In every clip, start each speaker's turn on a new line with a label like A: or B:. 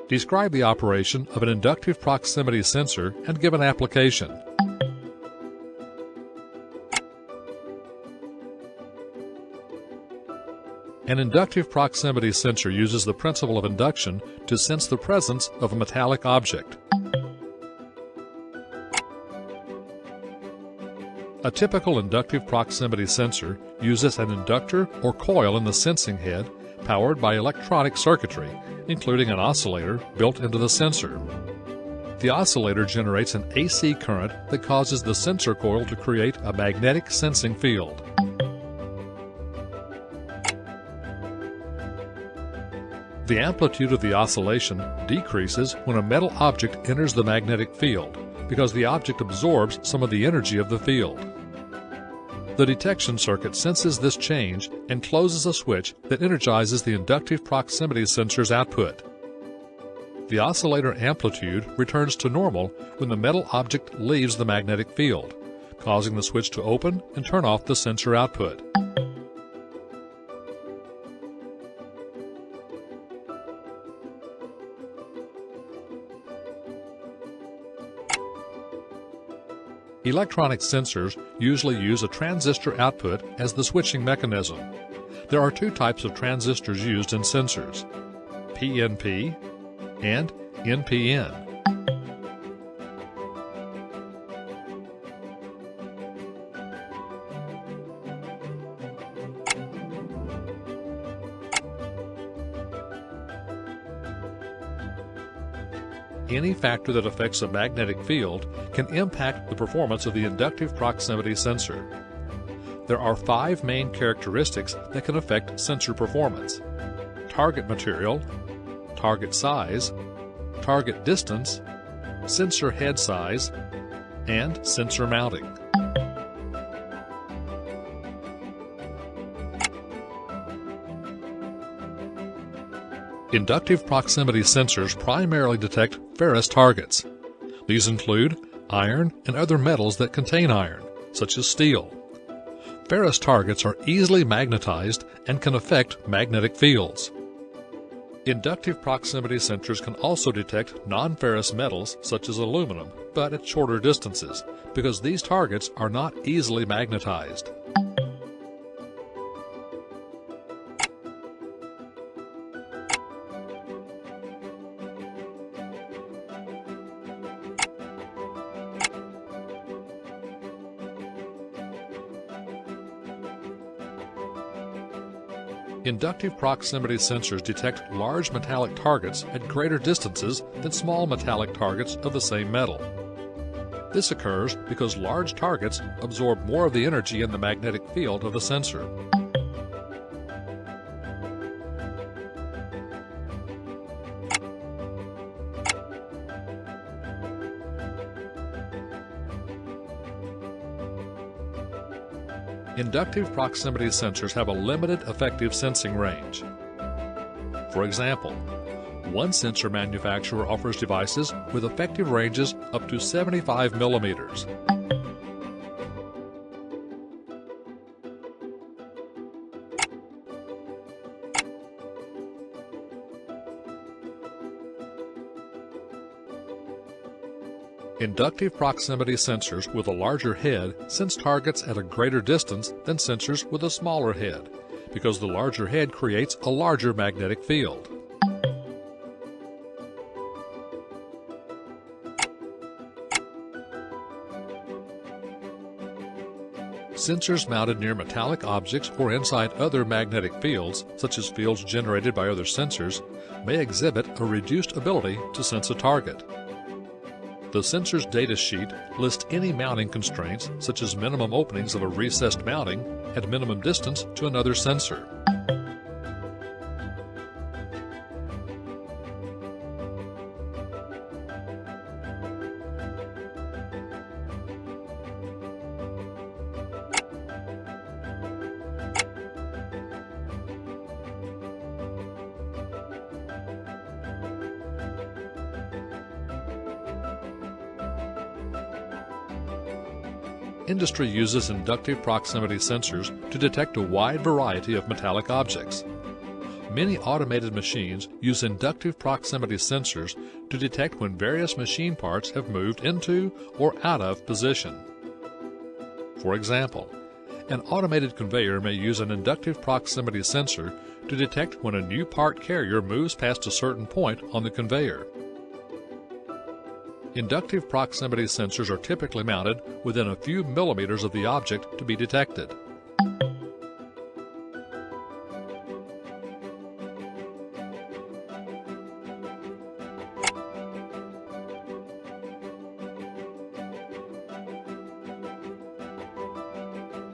A: Describe the operation of an inductive proximity sensor and give an application. An inductive proximity sensor uses the principle of induction to sense the presence of a metallic object. A typical inductive proximity sensor uses an inductor or coil in the sensing head powered by electronic circuitry, including an oscillator built into the sensor. The oscillator generates an AC current that causes the sensor coil to create a magnetic sensing field. The amplitude of the oscillation decreases when a metal object enters the magnetic field because the object absorbs some of the energy of the field. The detection circuit senses this change and closes a switch that energizes the inductive proximity sensor's output. The oscillator amplitude returns to normal when the metal object leaves the magnetic field, causing the switch to open and turn off the sensor output. Electronic sensors usually use a transistor output as the switching mechanism. There are two types of transistors used in sensors: PNP and NPN. Any factor that affects a magnetic field can impact the performance of the inductive proximity sensor. There are 5 main characteristics that can affect sensor performance: target material, target size, target distance, sensor head size, and sensor mounting. Inductive proximity sensors primarily detect ferrous targets. These include iron and other metals that contain iron, such as steel. Ferrous targets are easily magnetized and can affect magnetic fields. Inductive proximity sensors can also detect non-ferrous metals such as aluminum, but at shorter distances, because these targets are not easily magnetized. Inductive proximity sensors detect large metallic targets at greater distances than small metallic targets of the same metal. This occurs because large targets absorb more of the energy in the magnetic field of the sensor. Inductive proximity sensors have a limited effective sensing range. For example, one sensor manufacturer offers devices with effective ranges up to 75 millimeters. Inductive proximity sensors with a larger head sense targets at a greater distance than sensors with a smaller head, because the larger head creates a larger magnetic field. Sensors mounted near metallic objects or inside other magnetic fields, such as fields generated by other sensors, may exhibit a reduced ability to sense a target. The sensor's data sheet lists any mounting constraints, such as minimum openings of a recessed mounting at minimum distance to another sensor. Industry uses inductive proximity sensors to detect a wide variety of metallic objects. Many automated machines use inductive proximity sensors to detect when various machine parts have moved into or out of position. For example, an automated conveyor may use an inductive proximity sensor to detect when a new part carrier moves past a certain point on the conveyor. Inductive proximity sensors are typically mounted within a few millimeters of the object to be detected.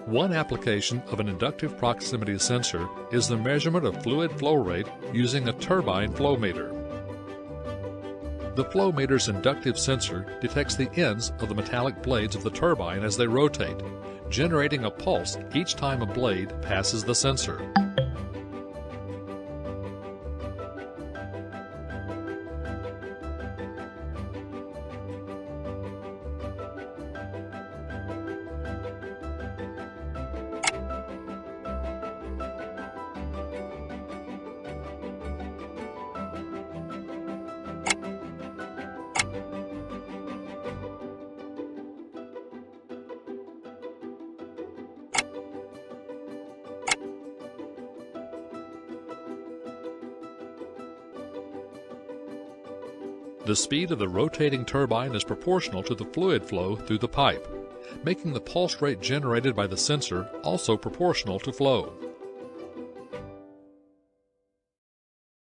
A: One application of an inductive proximity sensor is the measurement of fluid flow rate using a turbine flow meter. The flow meter's inductive sensor detects the ends of the metallic blades of the turbine as they rotate, generating a pulse each time a blade passes the sensor. The speed of the rotating turbine is proportional to the fluid flow through the pipe, making the pulse rate generated by the sensor also proportional to flow.